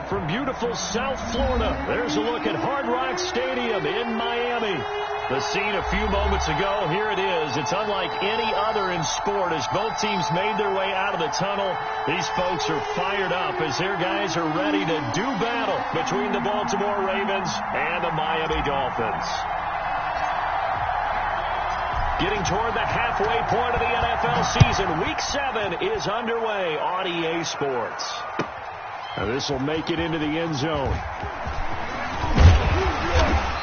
from beautiful South Florida. There's a look at Hard Rock Stadium in Miami. The scene a few moments ago, here it is. It's unlike any other in sport as both teams made their way out of the tunnel. These folks are fired up as their guys are ready to do battle between the Baltimore Ravens and the Miami Dolphins. Getting toward the halfway point of the NFL season, Week 7 is underway on EA Sports. This will make it into the end zone.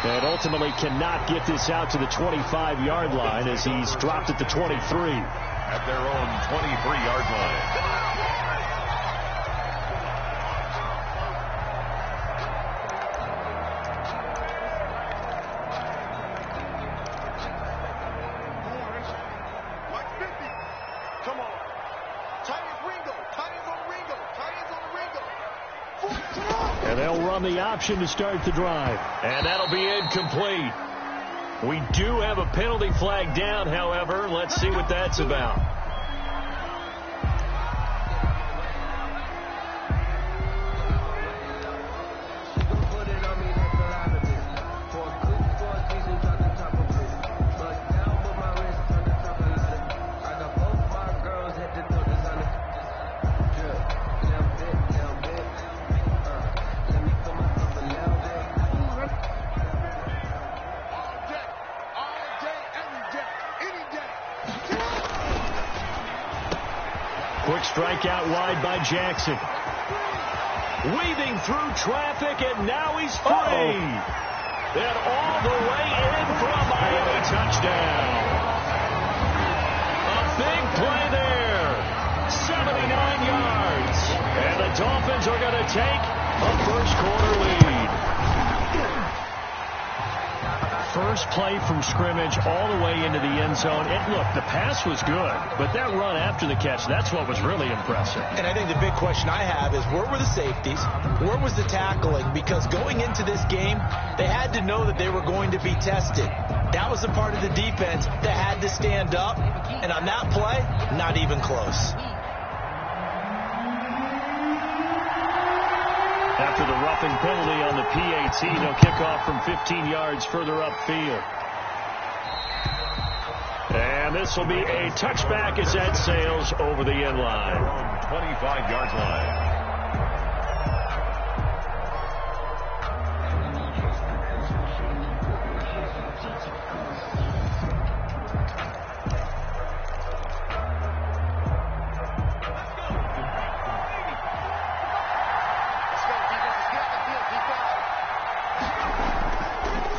And ultimately cannot get this out to the 25-yard line as he's dropped at the 23. At their own 23-yard line. And they'll run the option to start the drive. And that'll be incomplete. We do have a penalty flag down, however. Let's see what that's about. Quick strike out wide by Jackson. Weaving through traffic, and now he's free. And all the way in for a Miami touchdown. A big play there. 79 yards. And the Dolphins are going to take a first-quarter lead. First play from scrimmage all the way into the end zone. And look, the pass was good, but that run after the catch, that's what was really impressive. And I think the big question I have is where were the safeties? Where was the tackling? Because going into this game, they had to know that they were going to be tested. That was the part of the defense that had to stand up. And on that play, not even close. After the roughing penalty on the PAT, they'll kick off from 15 yards further upfield. And this will be a touchback as that sails over the end line. 25-yard line.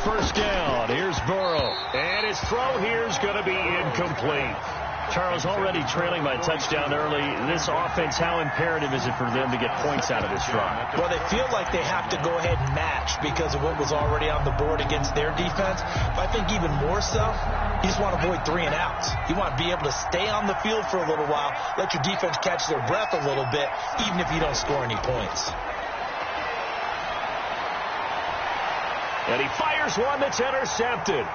First down. Here's Burrow. And his throw here is going to be incomplete. Charles, already trailing by a touchdown early. This offense, how imperative is it for them to get points out of this drive? Well, they feel like they have to go ahead and match because of what was already on the board against their defense. But I think even more so, you just want to avoid 3 and outs. You want to be able to stay on the field for a little while, let your defense catch their breath a little bit, even if you don't score any points. And he fires one that's intercepted.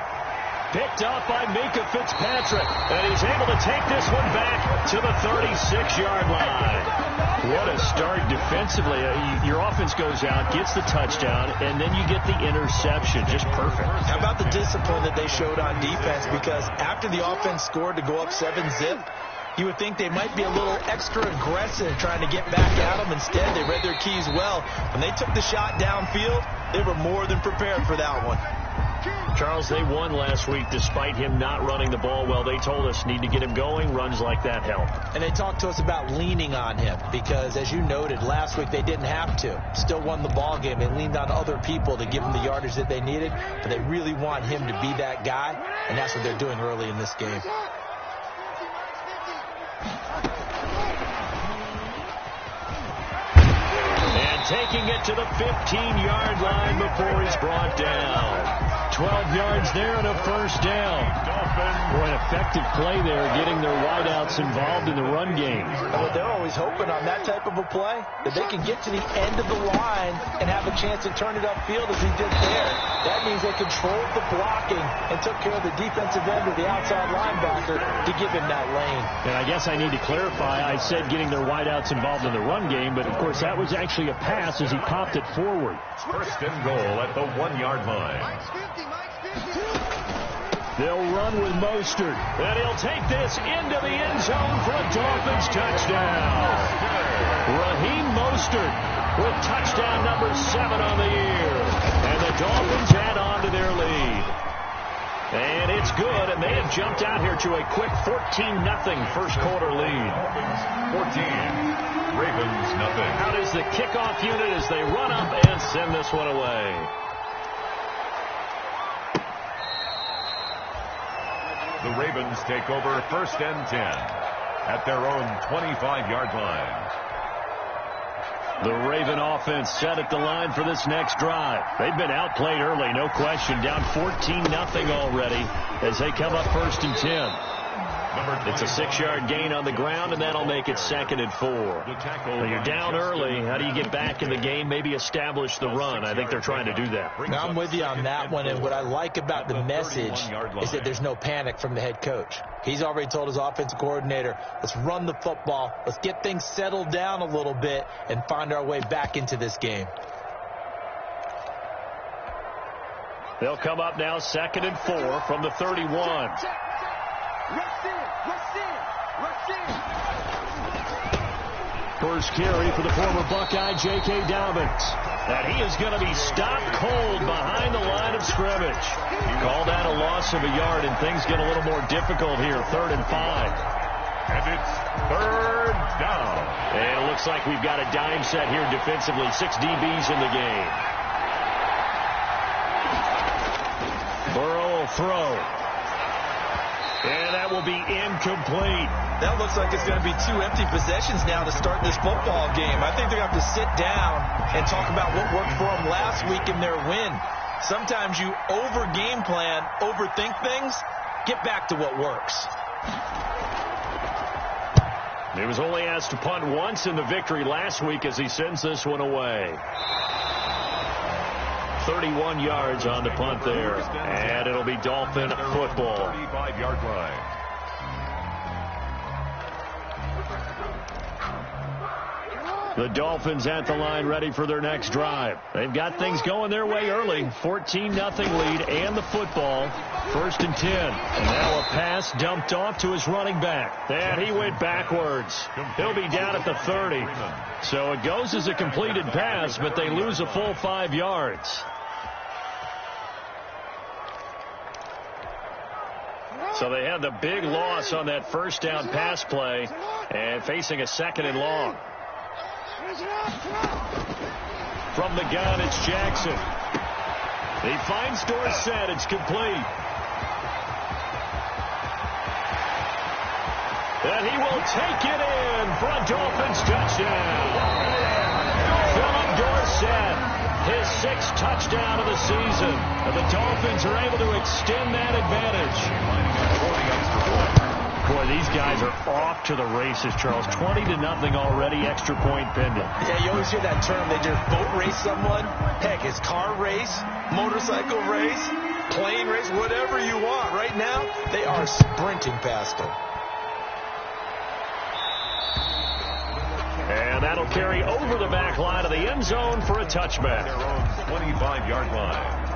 Picked up by Minkah Fitzpatrick. And he's able to take this one back to the 36-yard line. What a start defensively. Your offense goes out, gets the touchdown, and then you get the interception. Just perfect. How about the discipline that they showed on defense? Because after the offense scored to go up 7-zip, you would think they might be a little extra aggressive trying to get back at them. Instead, they read their keys well. When they took the shot downfield, they were more than prepared for that one. Charles, they won last week despite him not running the ball well. They told us need to get him going. Runs like that help. And they talked to us about leaning on him because, as you noted, last week they didn't have to. Still won the ball game. They leaned on other people to give them the yardage that they needed. But they really want him to be that guy, and that's what they're doing early in this game. Taking it to the 15-yard line before he's brought down. 12 yards there and a first down. open. Boy, an effective play there, getting their wideouts involved in the run game. Well, they're always hoping on that type of a play that they can get to the end of the line and have a chance to turn it upfield as he did there. That means they controlled the blocking and took care of the defensive end of the outside linebacker to give him that lane. And I guess I need to clarify, I said getting their wideouts involved in the run game, but of course that was actually a pass as he popped it forward. First and goal at the 1-yard line. They'll run with Mostert, and he'll take this into the end zone for a Dolphins touchdown. Raheem Mostert with touchdown number 7 on the year. And the Dolphins add on to their lead. And it's good, and they have jumped out here to a quick 14-0 first quarter lead. 14, Ravens nothing. Out is the kickoff unit as they run up and send this one away. The Ravens take over first and 10 at their own 25-yard line. The Raven offense set at the line for this next drive. They've been outplayed early, no question. Down 14-0 already as they come up first and 10. It's a 6-yard gain on the ground, and that'll make it 2nd and 4. When you're down early, how do you get back in the game, maybe establish the run? I think they're trying to do that. Now, I'm with you on that one, and what I like about the message is that there's no panic from the head coach. He's already told his offensive coordinator, let's run the football, let's get things settled down a little bit, and find our way back into this game. They'll come up now 2nd and 4 from the 31. First carry for the former Buckeye, J.K. Dobbins. And he is going to be stopped cold behind the line of scrimmage. Called out a loss of a yard, and things get a little more difficult here. 3rd and 5. And it's 3rd down. And it looks like we've got a dime set here defensively. 6 DBs in the game. Burrow will throw. And that will be incomplete. That looks like it's going to be 2 empty possessions now to start this football game. I think they're going to have to sit down and talk about what worked for them last week in their win. Sometimes you over-game plan, overthink things, get back to what works. He was only asked to punt once in the victory last week as he sends this one away. 31 yards on the punt there, and it'll be Dolphin football. 35-yard line. The Dolphins at the line ready for their next drive. They've got things going their way early. 14-0 lead and the football. 1st and 10. And now a pass dumped off to his running back. And he went backwards. He'll be down at the 30. So it goes as a completed pass, but they lose a full 5 yards. So they had the big loss on that first down pass play and facing a 2nd and long. From the gun, it's Jackson. He finds Dorsett. It's complete. And he will take it in for a Dolphins touchdown. Philip Dorsett, his 6th touchdown of the season. And the Dolphins are able to extend that advantage. Boy, these guys are off to the races, Charles. 20-0 already, extra point pending. Yeah, you always hear that term. They just boat race someone. Heck, it's car race, motorcycle race, plane race, whatever you want. Right now, they are sprinting past them. And that'll carry over the back line of the end zone for a touchback. Their own 25-yard line.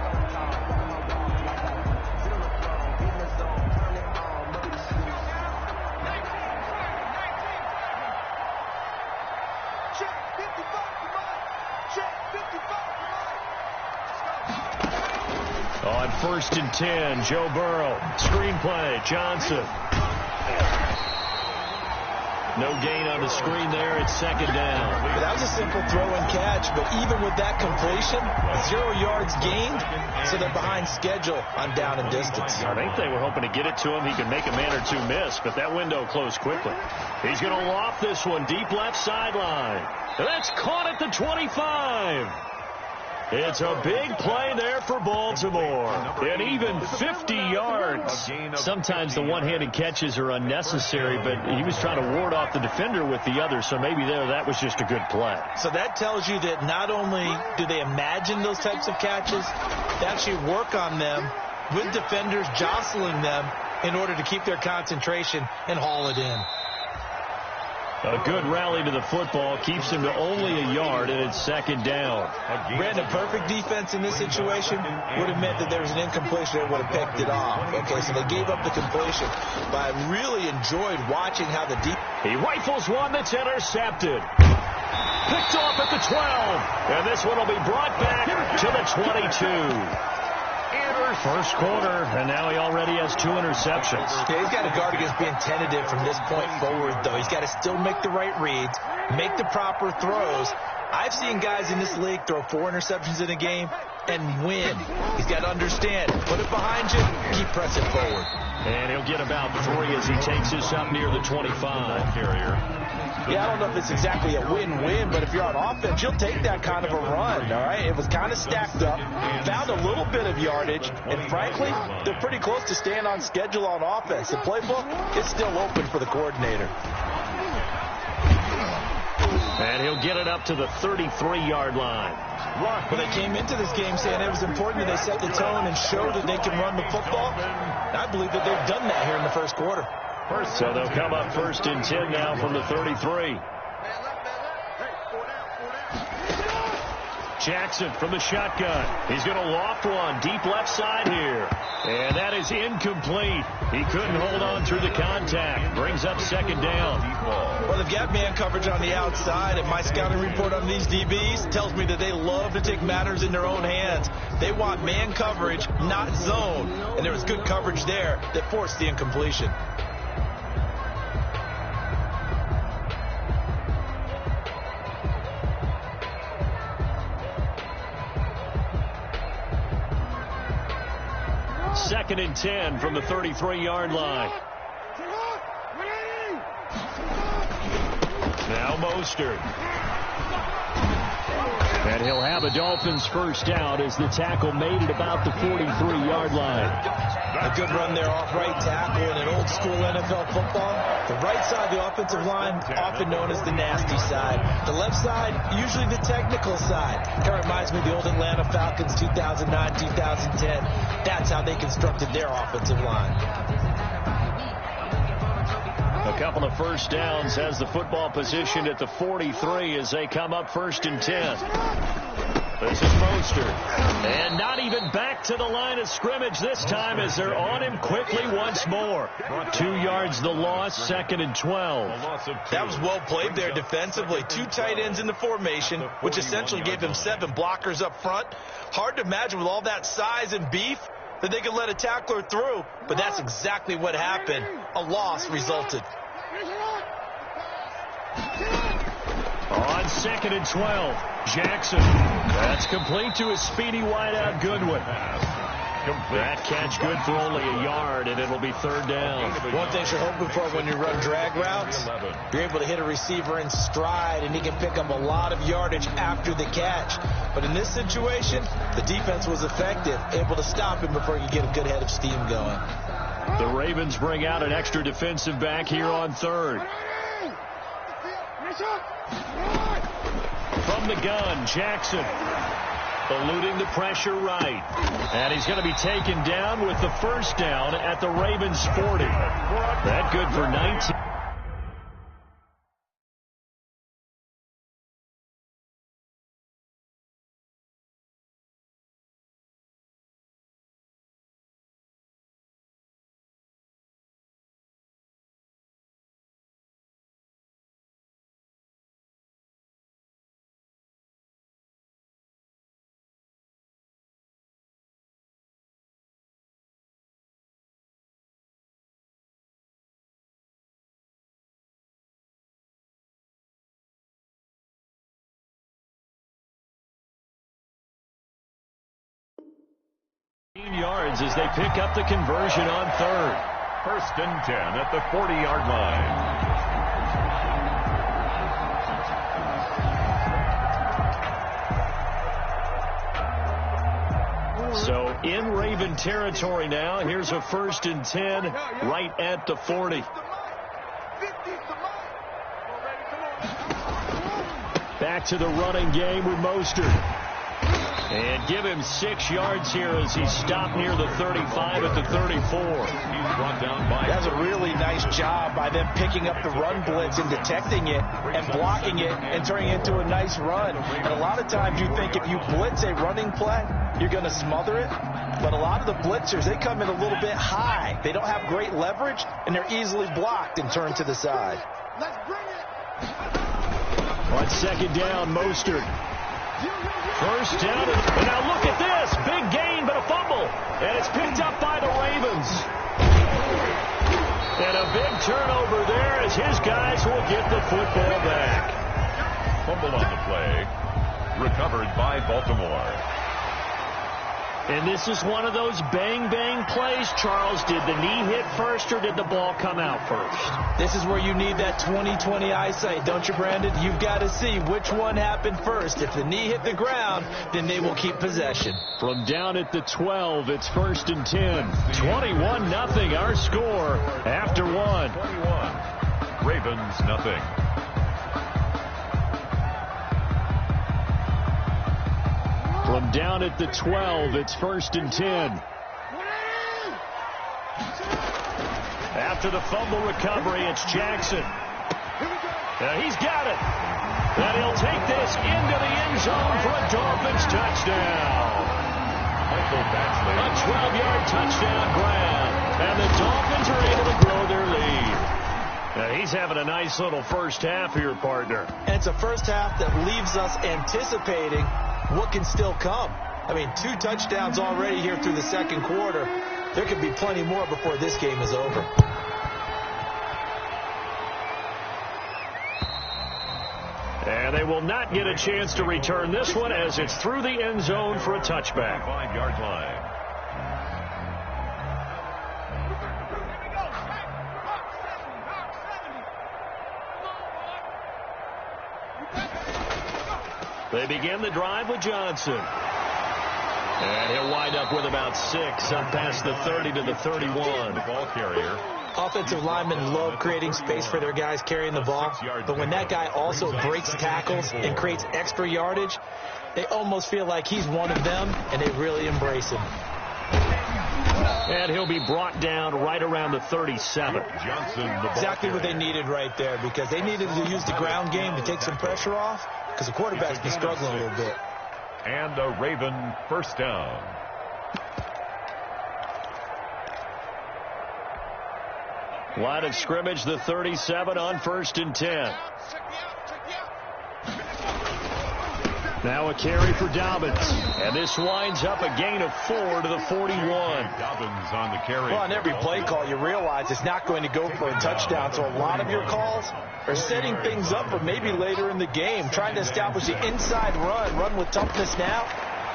On 1st and 10, Joe Burrow. Screenplay, Johnson. No gain on the screen there. It's 2nd down. That was a simple throw and catch, but even with that completion, 0 yards gained, so they're behind schedule on down and distance. I think they were hoping to get it to him. He could make a man or two miss, but that window closed quickly. He's going to loft this one deep left sideline. And that's caught at the 25. It's a big play there for Baltimore. And even 50 yards. Sometimes the one-handed catches are unnecessary, but he was trying to ward off the defender with the other, so maybe that was just a good play. So that tells you that not only do they imagine those types of catches, they actually work on them with defenders jostling them in order to keep their concentration and haul it in. A good rally to the football keeps him to only a yard, and it's second down. Brandon, perfect defense in this situation would have meant that there was an incompletion that would have picked it off. Okay, so they gave up the completion, but I really enjoyed watching how the He rifles one that's intercepted. Picked off at the 12, and this one will be brought back to the 22. First quarter, and now he already has 2 interceptions. Yeah, he's got to guard against being tentative from this point forward, though. He's got to still make the right reads, make the proper throws. I've seen guys in this league throw 4 interceptions in a game and win. He's got to understand, put it behind you, keep pressing forward. And he'll get about 3 as he takes this up near the 25. Carrier. Yeah, I don't know if it's exactly a win-win, but if you're on offense, you'll take that kind of a run, all right? It was kind of stacked up, found a little bit of yardage, and frankly, they're pretty close to staying on schedule on offense. The playbook is still open for the coordinator. And he'll get it up to the 33-yard line. But they came into this game saying it was important that they set the tone and show that they can run the football. I believe that they've done that here in the first quarter. So they'll come up 1st and 10 now from the 33. Jackson from the shotgun. He's going to loft one deep left side here. And that is incomplete. He couldn't hold on through the contact. Brings up 2nd down. Well, they've got man coverage on the outside, and my scouting report on these DBs tells me that they love to take matters in their own hands. They want man coverage, not zone. And there was good coverage there that forced the incompletion. Second and 10 from the 33-yard line. Now Mostert. And he'll have a Dolphins first down as the tackle made it about the 43-yard line. A good run there off right tackle in an old school NFL football. The right side of the offensive line, often known as the nasty side. The left side, usually the technical side. Kind of reminds me of the old Atlanta Falcons 2009, 2010. That's how they constructed their offensive line. A couple of first downs has the football positioned at the 43 as they come up 1st and 10. This is Mostert. And not even back to the line of scrimmage this time as they're on him quickly once more. 2 yards the loss, 2nd and 12. That was well played there defensively. 2 tight ends in the formation, which essentially gave them 7 blockers up front. Hard to imagine with all that size and beef that they could let a tackler through, but that's exactly what happened. A loss resulted. On 2nd and 12, Jackson. That's complete to his speedy wideout Goodwin. That catch good for only a yard, and it'll be 3rd down. One thing you're hoping for when you run drag routes, you're able to hit a receiver in stride, and he can pick up a lot of yardage after the catch. But in this situation, the defense was effective, able to stop him before you get a good head of steam going. The Ravens bring out an extra defensive back here on 3rd. From the gun, Jackson. Eluding the pressure right. And he's going to be taken down with the first down at the Ravens 40. That good for 19. Yards as they pick up the conversion on 3rd. 1st and 10 at the 40-yard line. in Raven territory now. Here's a 1st and 10 right at the 40. Back to the running game with Mostert. And give him 6 yards here as he stopped near the 35 at the 34. He's brought down by... That's a really nice job by them picking up the run blitz and detecting it and blocking it and turning it into a nice run. And a lot of times you think if you blitz a running play, you're going to smother it. But a lot of the blitzers, they come in a little bit high. They don't have great leverage, and they're easily blocked and turned to the side. Let's bring it. On 2nd down, Mostert. 1st down, and now look at this. Big gain, but a fumble. And it's picked up by the Ravens. And a big turnover there as his guys will get the football back. Fumble on the play. Recovered by Baltimore. And this is one of those bang-bang plays, Charles. Did the knee hit first or did the ball come out first? This is where you need that 20/20 eyesight, don't you, Brandon? You've got to see which one happened first. If the knee hit the ground, then they will keep possession. From down at the 12, it's 1st and 10. 21-0 our score after 1. 21. Ravens nothing. From down at the 12, it's 1st and 10. After the fumble recovery, it's Jackson. He's got it. And he'll take this into the end zone for a Dolphins touchdown. A 12-yard touchdown grab. And the Dolphins are able to grow their lead. Now he's having a nice little first half here, partner. And it's a first half that leaves us anticipating what can still come. I mean, 2 touchdowns already here through the 2nd quarter. There could be plenty more before this game is over. And they will not get a chance to return this one as it's through the end zone for a touchback. 5-yard line. They begin the drive with Johnson. And he'll wind up with about 6 up past the 30 to the 31. The ball carrier. Offensive linemen love creating space for their guys carrying the ball. But when that guy also breaks tackles and creates extra yardage, they almost feel like he's one of them, and they really embrace him. And he'll be brought down right around the 37. Johnson, the Exactly what they needed right there, because they needed to use the ground game to take some pressure off, because the quarterback's been struggling a little bit. And a Raven 1st down. Line of scrimmage, the 37 on 1st and 10. Now a carry for Dobbins. And this winds up a gain of 4 to the 41. Dobbins on the carry. Well, on every play call, you realize it's not going to go for a touchdown. So a lot of your calls are setting things up for maybe later in the game, trying to establish the inside run with toughness now.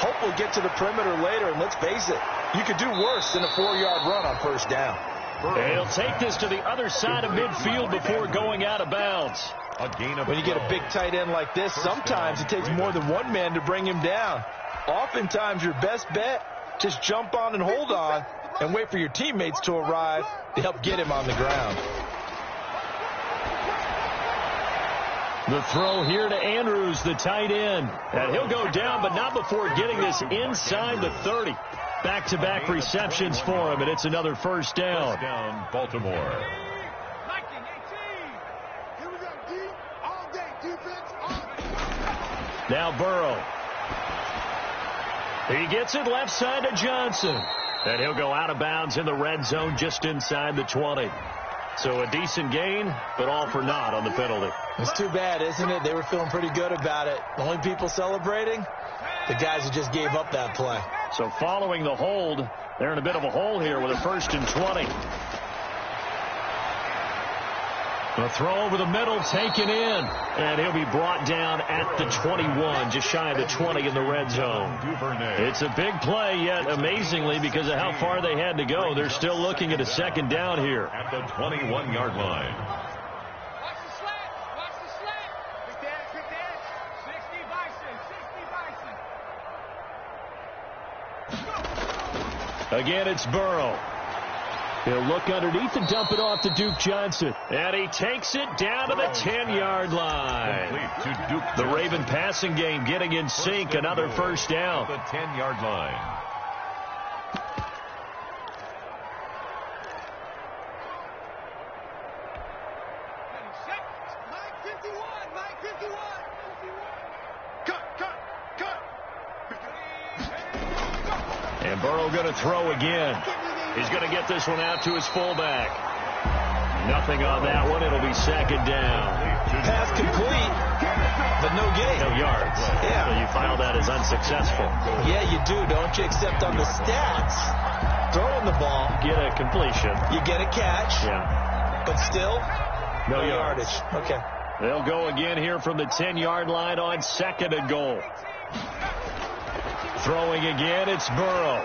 Hopefully get to the perimeter later. And let's face it, you could do worse than a 4-yard run on 1st down. And he'll take this to the other side of midfield before going out of bounds. A gain of When you get a big tight end like this, sometimes it takes more than one man to bring him down. Oftentimes, your best bet, just jump on and hold on and wait for your teammates to arrive to help get him on the ground. The throw here to Andrews, the tight end. And he'll go down, but not before getting this inside the 30. Back-to-back receptions for him, and it's another 1st down. 1st down, Baltimore. Now Burrow. He gets it left side to Johnson. And he'll go out of bounds in the red zone just inside the 20. So a decent gain, but all for naught on the penalty. It's too bad, isn't it? They were feeling pretty good about it. The only people celebrating, the guys who just gave up that play. So following the hold, they're in a bit of a hole here with a 1st and 20. The throw over the middle taken in. And he'll be brought down at the 21, just shy of the 20 in the red zone. It's a big play, yet amazingly, because of how far they had to go, they're still looking at a 2nd down here. At the 21-yard line. Watch the slant. Watch the slant. Quick dance, quick dance. 60 Bison, 60 Bison. Again, it's Burrow. He'll look underneath and dump it off to Duke Johnson. And he takes it down to the 10-yard line. The Raven passing game getting in sync. Another first down. The 10-yard line. And Burrow going to throw again. He's going to get this one out to his fullback. Nothing on that one. It'll be second down. Pass complete, but no gain. No yards. Yeah. So you file that as unsuccessful. Yeah, you do, don't you? Except on the stats, throwing the ball, Get a completion. you get a catch, Yeah. but still, No yards. Okay. They'll go again here from the 10-yard line on second and goal. Throwing again, it's Burrow.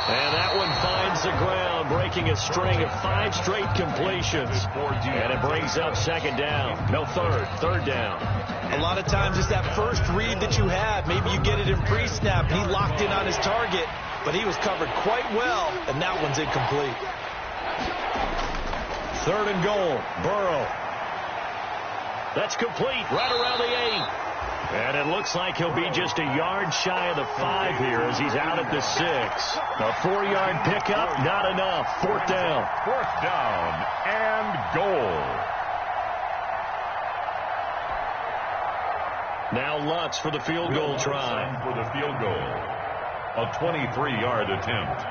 And that one finds the ground, breaking a string of 5 straight completions. And it brings up second down. No, third down. A lot of times it's that first read that you have. Maybe you get it in pre-snap, and he locked in on his target, but he was covered quite well, and that one's incomplete. Third and goal, Burrow. That's complete, right around the 8. And it looks like he'll be just a yard shy of the 5 here as he's out at the 6. A 4-yard pickup, not enough. Fourth down. Fourth down and goal. Now Lutz for the field goal try. For the field goal. A 23-yard attempt.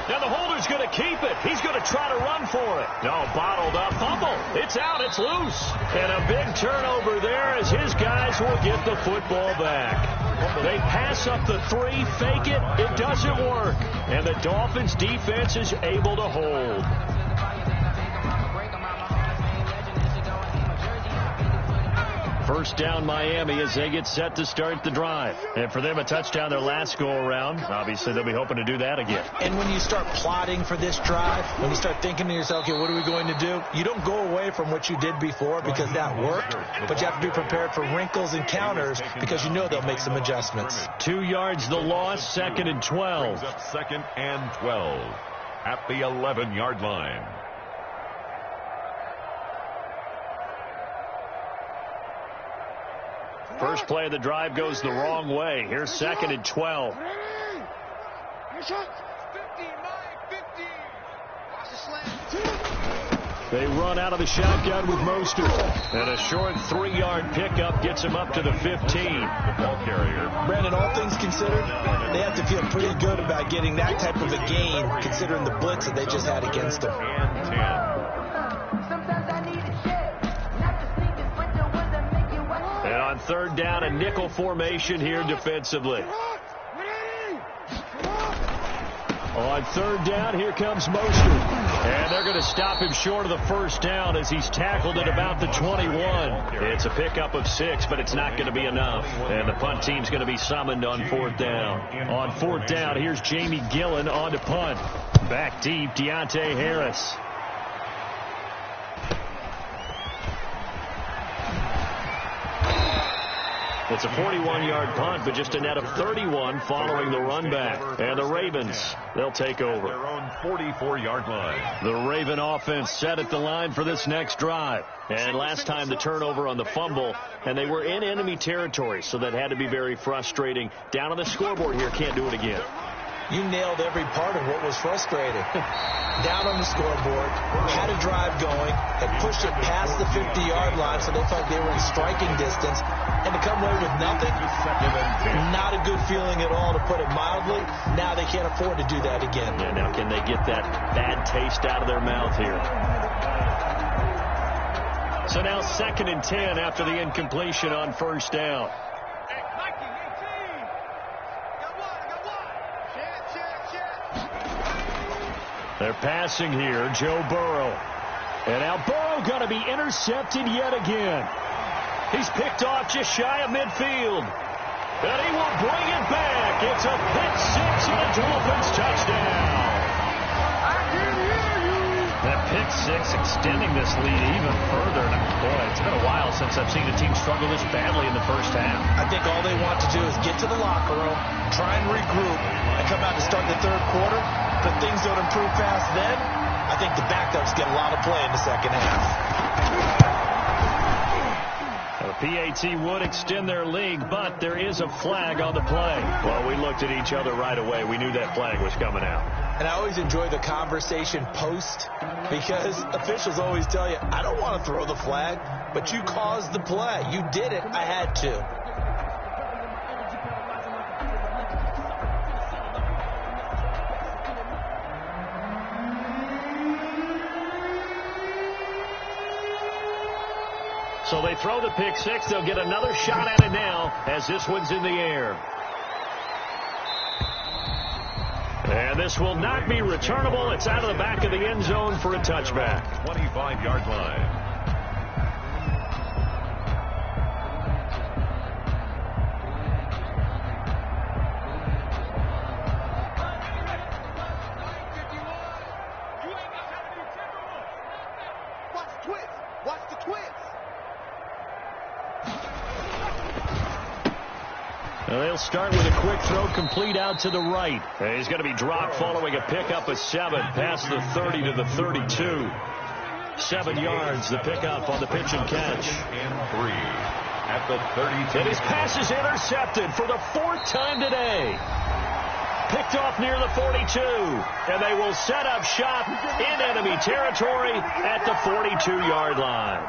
Now the holder's going to keep it. He's going to try to run for it. No, bottled up. Fumble. It's out. It's loose. And a big turnover there as his guys will get the football back. They pass up the 3, fake it. It doesn't work. And the Dolphins defense is able to hold. First down Miami as they get set to start the drive. And for them, a touchdown their last go-around. Obviously, they'll be hoping to do that again. And when you start plotting for this drive, when you start thinking to yourself, okay, what are we going to do? You don't go away from what you did before because that worked, but you have to be prepared for wrinkles and counters because you know they'll make some adjustments. 2 yards the loss, second and 12. Up second and 12 at the 11-yard line. First play of the drive goes the wrong way. Here's second and 12. They run out of the shotgun with Mostert. And a short 3-yard pickup gets him up to the 15. The ball carrier. Brandon, all things considered, they have to feel pretty good about getting that type of a gain considering the blitz that they just had against them. And 10. And on third down, a nickel formation here defensively. On third down, here comes Mostert. And they're going to stop him short of the first down as he's tackled at about the 21. It's a pickup of 6, but it's not going to be enough. And the punt team's going to be summoned on fourth down. On fourth down, here's Jamie Gillen on to punt. Back deep, Deontay Harris. It's a 41-yard punt, but just a net of 31 following the run back. And the Ravens, they'll take over. Their own 44-yard line. The Raven offense set at the line for this next drive. And last time the turnover on the fumble, and they were in enemy territory, so that had to be very frustrating. Down on the scoreboard here, can't do it again. You nailed every part of what was frustrating. Down on the scoreboard, had a drive going, had pushed it past the 50-yard line, so they felt they were in striking distance. And to come away with nothing, not a good feeling at all, to put it mildly. Now they can't afford to do that again. Yeah, now can they get that bad taste out of their mouth here? So now second and 10 after the incompletion on first down. They're passing here, Joe Burrow. And now Burrow going to be intercepted yet again. He's picked off just shy of midfield. And he will bring it back. It's a pick 6 and a Dolphins touchdown. That pick pick six, extending this lead even further. And boy, it's been a while since I've seen a team struggle this badly in the first half. I think all they want to do is get to the locker room, try and regroup, and come out to start the third quarter. But things don't improve fast then. I think the backups get a lot of play in the second half. The PAT would extend their lead, but there is a flag on the play. Well, we looked at each other right away. We knew that flag was coming out. And I always enjoy the conversation post, because officials always tell you, I don't want to throw the flag, but you caused the play. You did it. I had to. So they throw the pick six. They'll get another shot at it now as this one's in the air. And this will not be returnable. It's out of the back of the end zone for a touchback. 25-yard line. They'll start with a quick throw complete out to the right. He's going to be dropped following a pickup of 7 past the 30 to the 32. 7 yards, the pickup on the pitch and catch. And 3 at the 32. And his pass is intercepted for the 4th time today. Picked off near the 42. And they will set up shop in enemy territory at the 42-yard line.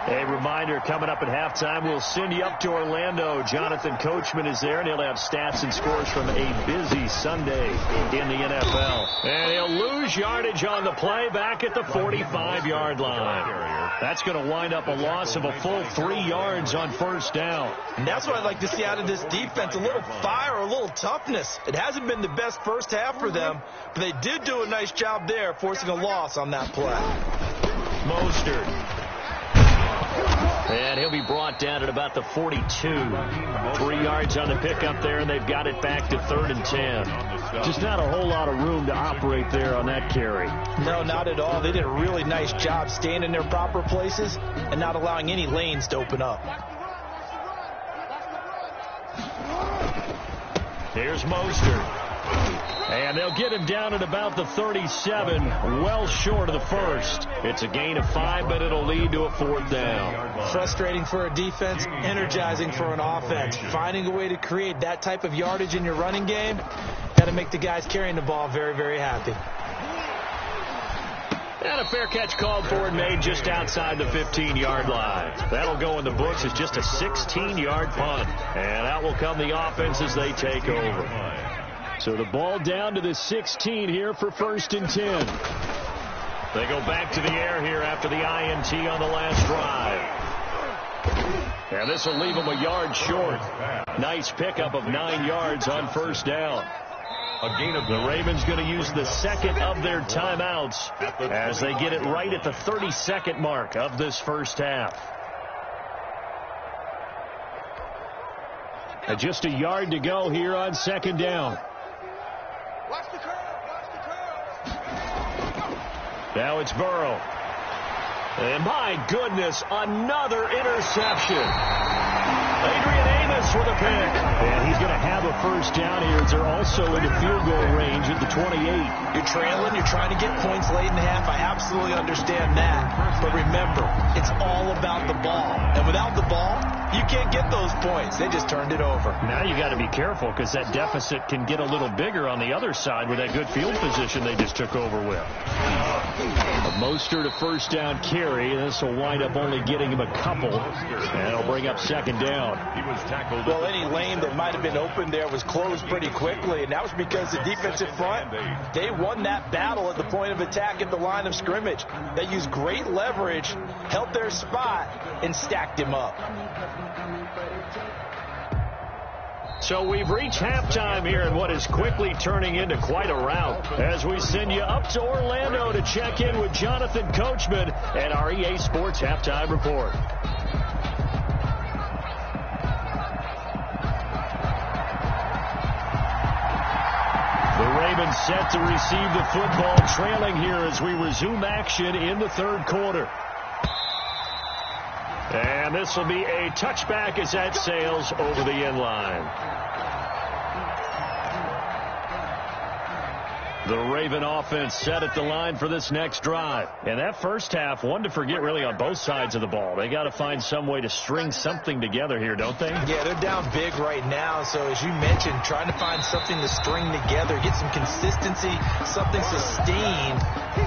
A reminder, coming up at halftime, we'll send you up to Orlando. Jonathan Coachman is there, and he'll have stats and scores from a busy Sunday in the NFL. And he'll lose yardage on the play back at the 45-yard line. That's going to wind up a loss of a full 3 yards on first down. And that's what I'd like to see out of this defense, a little fire, a little toughness. It hasn't been the best first half for them, but they did do a nice job there, forcing a loss on that play. Mostert. And he'll be brought down at about the 42. 3 yards on the pickup there, and they've got it back to 3rd and 10. Just not a whole lot of room to operate there on that carry. No, not at all. They did a really nice job staying in their proper places and not allowing any lanes to open up. Here's Mostert. And they'll get him down at about the 37, well short of the first. It's a gain of 5, but it'll lead to a 4th down. Frustrating for a defense, energizing for an offense. Finding a way to create that type of yardage in your running game, got to make the guys carrying the ball very, very happy. And a fair catch called for and made just outside the 15-yard line. That'll go in the books as just a 16-yard punt. And out will come the offense as they take over. So the ball down to the 16 here for 1st and 10. They go back to the air here after the INT on the last drive. And this will leave them a yard short. Nice pickup of 9 yards on first down. A gain of the Ravens going to use the second of their timeouts as they get it right at the 32nd mark of this first half. And just a yard to go here on 2nd down. Watch the curve. Watch the curve. Now it's Burrow. And my goodness, another interception. Adrian Amos with a pick. And he's going to have a first down here as they're also in the field goal range at the 28. You're trailing. You're trying to get points late in the half. I absolutely understand that. But remember, it's all about the ball. And without the ball, you can't get those points. They just turned it over. Now you got to be careful because that deficit can get a little bigger on the other side with that good field position they just took over with. A Mostert to first down carry. This will wind up only getting him a couple. And it'll bring up 2nd down. He was tackled. Well, any lane that might have been open there was closed pretty quickly, and that was because the defensive front, they won that battle at the point of attack at the line of scrimmage. They used great leverage, held their spot, and stacked him up. So we've reached halftime here in what is quickly turning into quite a rout as we send you up to Orlando to check in with Jonathan Coachman and our EA Sports Halftime Report. The Ravens set to receive the football, trailing here as we resume action in the third quarter. And this will be a touchback as that sails over the end line. The Raven offense set at the line for this next drive. And that first half, one to forget really on both sides of the ball. They got to find some way to string something together here, don't they? Yeah, they're down big right now. So as you mentioned, trying to find something to string together, get some consistency, something sustained,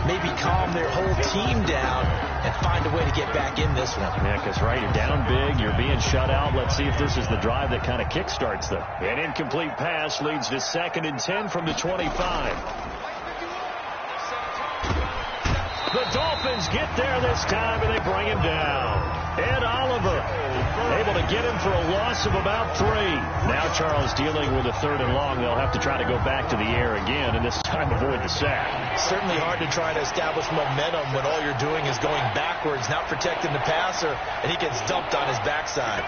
maybe calm their whole team down and find a way to get back in this one. Yeah, because, right, you're down big, you're being shut out. Let's see if this is the drive that kind of kickstarts them. An incomplete pass leads to 2nd and 10 from the 25. The Dolphins get there this time, and they bring him down. Ed Oliver able to get him for a loss of about 3. Now Charles dealing with a 3rd and long. They'll have to try to go back to the air again, and this time avoid the sack. Certainly hard to try to establish momentum when all you're doing is going backwards, not protecting the passer, and he gets dumped on his backside.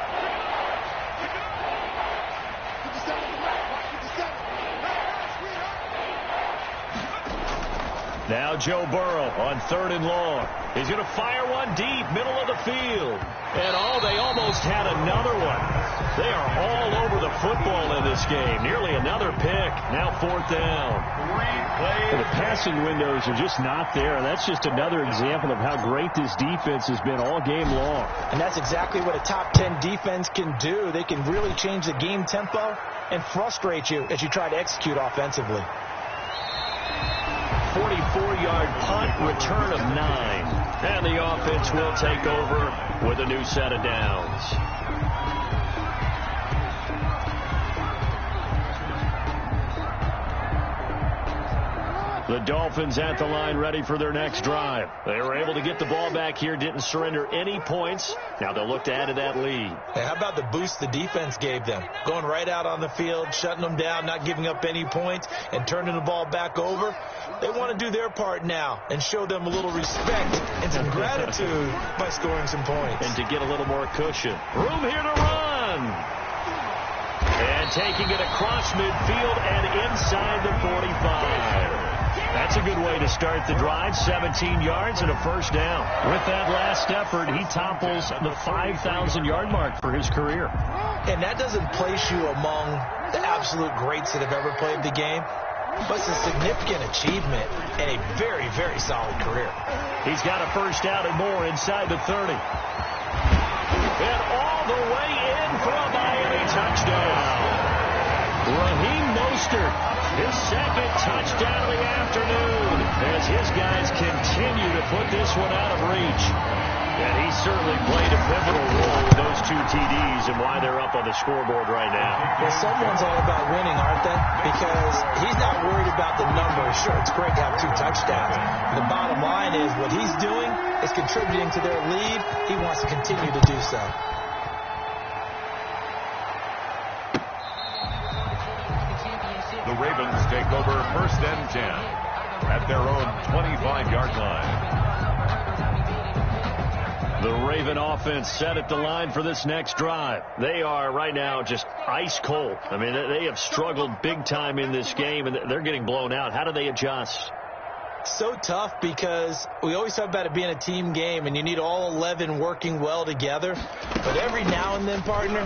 Now Joe Burrow on 3rd and long. He's going to fire one deep, middle of the field. And they almost had another one. They are all over the football in this game. Nearly another pick. Now 4th down. The passing windows are just not there. That's just another example of how great this defense has been all game long. And that's exactly what a top 10 defense can do. They can really change the game tempo and frustrate you as you try to execute offensively. 44-yard punt, return of 9. And the offense will take over with a new set of downs. The Dolphins at the line ready for their next drive. They were able to get the ball back here, didn't surrender any points. Now they'll look to add to that lead. Hey, how about the boost the defense gave them? Going right out on the field, shutting them down, not giving up any points, and turning the ball back over. They want to do their part now and show them a little respect and some gratitude by scoring some points. And to get a little more cushion. Room here to run. And taking it across midfield and inside the 45. That's a good way to start the drive. 17 yards and a 1st down. With that last effort, he topples the 5,000-yard mark for his career. And that doesn't place you among the absolute greats that have ever played the game, but it's a significant achievement and a very, very solid career. He's got a 1st down and more inside the 30. And all the way in for a Miami touchdown. Raheem Mostert, his 2nd touchdown of the afternoon, as his guys continue to put this one out of reach. And he certainly played a pivotal role with those 2 TDs and why they're up on the scoreboard right now. Well, someone's all about winning, aren't they? Because he's not worried about the numbers. Sure, it's great to have 2 touchdowns. The bottom line is what he's doing is contributing to their lead. He wants to continue to do so. The Ravens take over 1st and 10 at their own 25-yard line. The Raven offense set at the line for this next drive. They are right now just ice cold. I mean, they have struggled big time in this game, and they're getting blown out. How do they adjust? So tough because we always talk about it being a team game, and you need all 11 working well together. But every now and then, partner,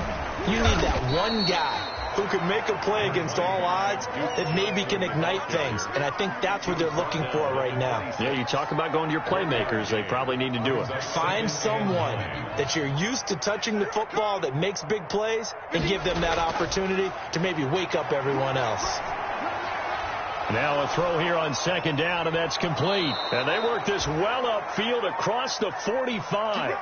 you need that one guy who can make a play against all odds that maybe can ignite things. And I think that's what they're looking for right now. Yeah, you talk about going to your playmakers. They probably need to do it. Find someone that you're used to touching the football that makes big plays and give them that opportunity to maybe wake up everyone else. Now a throw here on 2nd down, and that's complete. And they work this well upfield across the 45.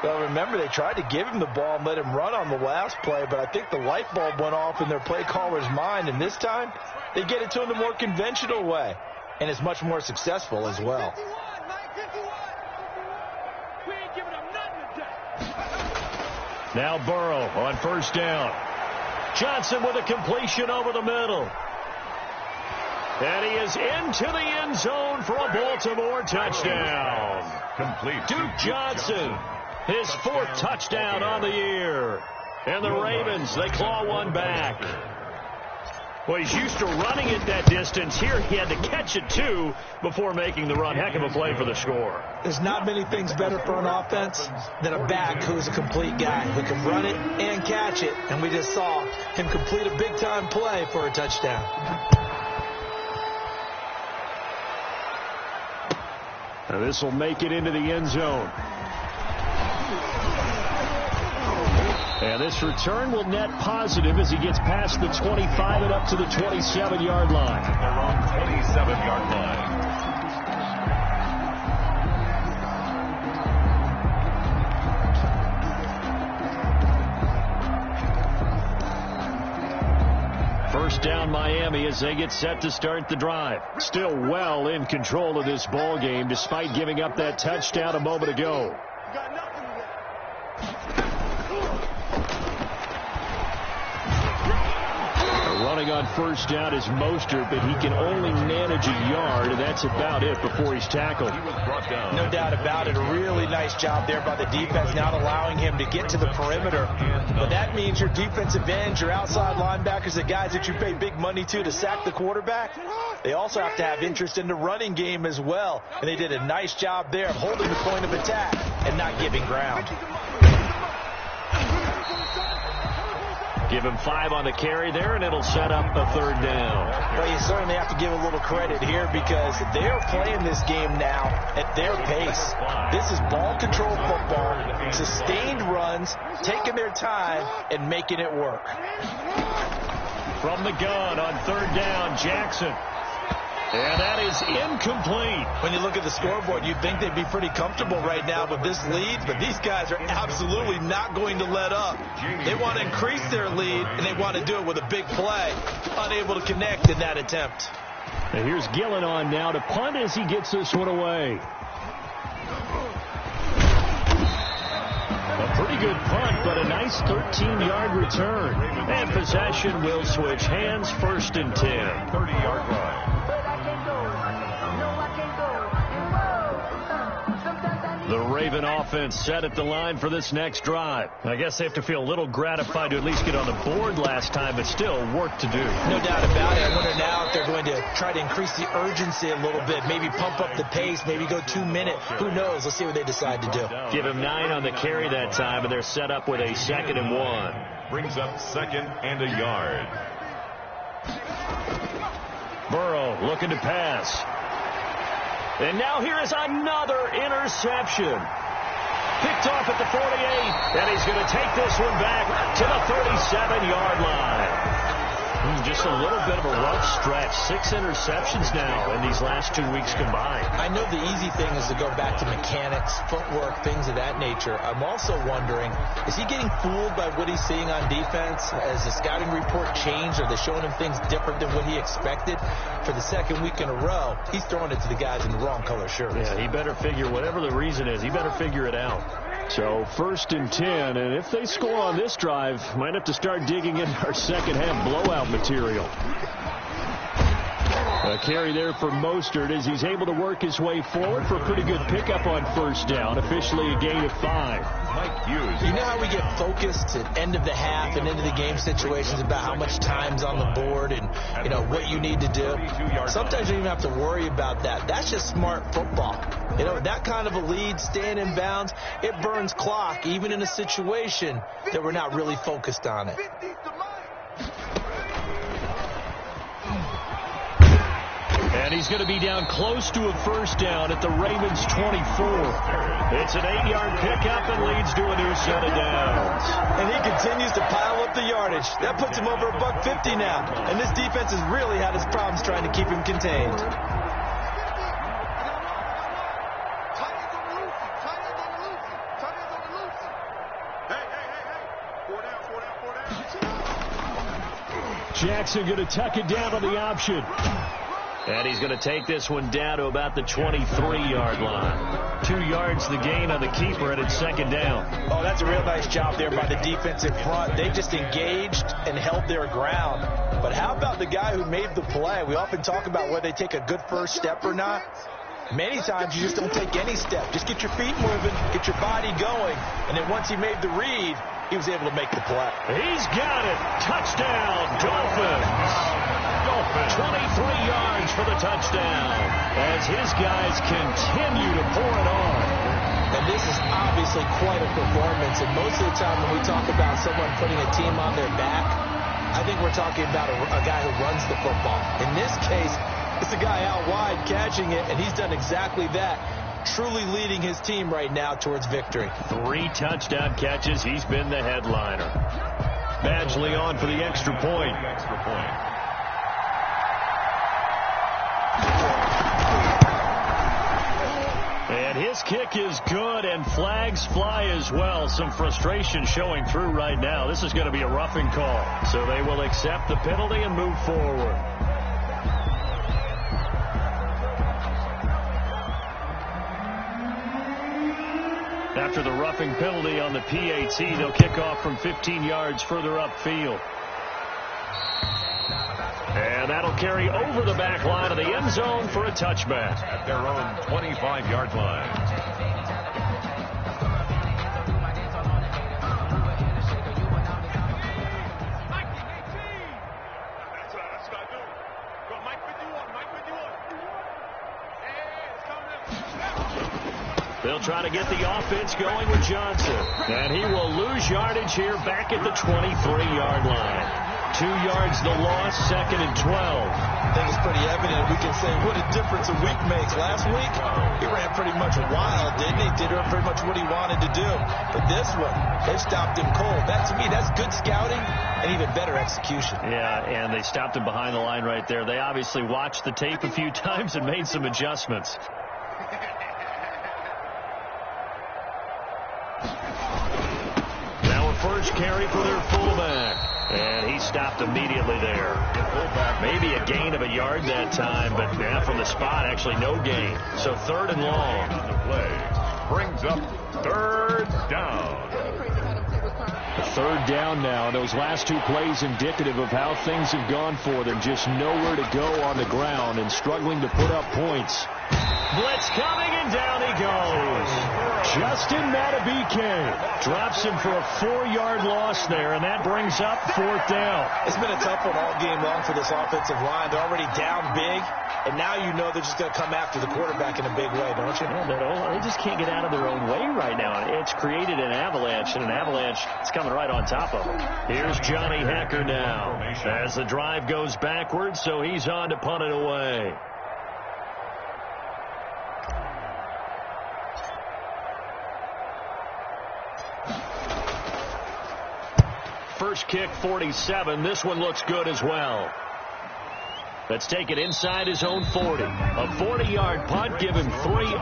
Well, remember, they tried to give him the ball and let him run on the last play, but I think the light bulb went off in their play caller's mind, and this time they get it to him the more conventional way, and it's much more successful as well. Now Burrow on 1st down. Johnson with a completion over the middle. And he is into the end zone for a Baltimore touchdown. Complete. Duke Johnson, his 4th touchdown on the year. And the Ravens, they claw one back. Well, he's used to running it that distance. Here he had to catch it, too, before making the run. Heck of a play for the score. There's not many things better for an offense than a back who's a complete guy who can run it and catch it. And we just saw him complete a big-time play for a touchdown. Now this will make it into the end zone. And this return will net positive as he gets past the 25 and up to the 27-yard line. Their own 27-yard line. First down Miami as they get set to start the drive. Still well in control of this ball game despite giving up that touchdown a moment ago. Running on first down is Mostert, but he can only manage a yard, and that's about it before he's tackled. He was brought down. No doubt about it. A really nice job there by the defense, not allowing him to get to the perimeter. But that means your defensive ends, your outside linebackers, the guys that you pay big money to sack the quarterback, they also have to have interest in the running game as well. And they did a nice job there of holding the point of attack and not giving ground. Give him 5 on the carry there, and it'll set up a third down. Well, you certainly have to give a little credit here because they're playing this game now at their pace. This is ball control football, sustained runs, taking their time, and making it work. From the gun on third down, Jackson. And that is incomplete. When you look at the scoreboard, you'd think they'd be pretty comfortable right now with this lead, but these guys are absolutely not going to let up. They want to increase their lead, and they want to do it with a big play. Unable to connect in that attempt. And here's Gillen on now to punt as he gets this one away. A pretty good punt, but a nice 13-yard return. And possession will switch hands, 1st and 10. 30-yard line. The Raven offense set at the line for this next drive. I guess they have to feel a little gratified to at least get on the board last time, but still work to do. No doubt about it. I wonder now if they're going to try to increase the urgency a little bit, maybe pump up the pace, maybe go 2 minute. Who knows? Let's see what they decide to do. Give him 9 on the carry that time, and they're set up with a 2nd and 1. Brings up 2nd and a yard. Burrow looking to pass. And now here is another interception. Picked off at the 48, and he's going to take this one back to the 37-yard line. Just a little bit of a rough stretch. 6 interceptions now in these last 2 weeks combined. I know the easy thing is to go back to mechanics, footwork, things of that nature. I'm also wondering, is he getting fooled by what he's seeing on defense? Has the scouting report changed? Are they showing him things different than what he expected? For the 2nd week in a row, he's throwing it to the guys in the wrong color shirts. Yeah, he better figure, whatever the reason is, he better figure it out. So 1st and 10, and if they score on this drive, might have to start digging in our second half blowout material. A carry there for Mostert as he's able to work his way forward for a pretty good pickup on 1st down. Officially a gain of 5. Mike Hughes. You know how we get focused at end of the half and into the game situations about how much time's on the board and, you know, what you need to do? Sometimes you don't even have to worry about that. That's just smart football. You know, that kind of a lead, staying in bounds, it burns clock, even in a situation that we're not really focused on it. And he's going to be down close to a 1st down at the Ravens' 24. It's an 8-yard pickup and leads to a new set of downs. And he continues to pile up the yardage. That puts him over $150 now. And this defense has really had its problems trying to keep him contained. Jackson going to tuck it down on the option. And he's going to take this one down to about the 23-yard line. 2 yards the gain on the keeper, and it's 2nd down. Oh, that's a real nice job there by the defense in front. They just engaged and held their ground. But how about the guy who made the play? We often talk about whether they take a good first step or not. Many times you just don't take any step. Just get your feet moving, get your body going, and then once he made the read, he was able to make the play. He's got it. Touchdown, Dolphins. Dolphins. 23 yards for the touchdown as his guys continue to pour it on. And this is obviously quite a performance. And most of the time when we talk about someone putting a team on their back, I think we're talking about a guy who runs the football. In this case, it's a guy out wide catching it, and he's done exactly that, truly leading his team right now towards victory. 3 touchdown catches. He's been the headliner. Badgley on for the extra point. And his kick is good, and flags fly as well. Some frustration showing through right now. This is going to be a roughing call. So they will accept the penalty and move forward. After the roughing penalty on the PAT, they'll kick off from 15 yards further upfield. And that'll carry over the back line of the end zone for a touchback. At their own 25-yard line. They'll try to get the offense going with Johnson. And he will lose yardage here back at the 23-yard line. 2 yards the loss, 2nd and 12. I think it's pretty evident. We can say what a difference a week makes. Last week, he ran pretty much wild, didn't he? Did pretty much what he wanted to do. But this one, they stopped him cold. That, to me, that's good scouting and even better execution. Yeah, and they stopped him behind the line right there. They obviously watched the tape a few times and made some adjustments. Now a first carry for their fullback. And he stopped immediately there. Maybe a gain of a yard that time, but yeah, from the spot, actually no gain. So 3rd and long. The play brings up 3rd down. 3rd down now. Those last 2 plays indicative of how things have gone for them. Just nowhere to go on the ground and struggling to put up points. Blitz coming, and down he goes. Justin Matabike drops him for a 4-yard loss there, and that brings up 4th down. It's been a tough one all game long for this offensive line. They're already down big, and now you know they're just going to come after the quarterback in a big way, don't you? Yeah, they just can't get out of their own way right now. It's created an avalanche, and an avalanche is coming right on top of them. Here's Johnny Hecker now as the drive goes backwards, so he's on to punt it away. First kick, 47. This one looks good as well. Let's take it inside his own 40. A 40-yard punt, give him 3.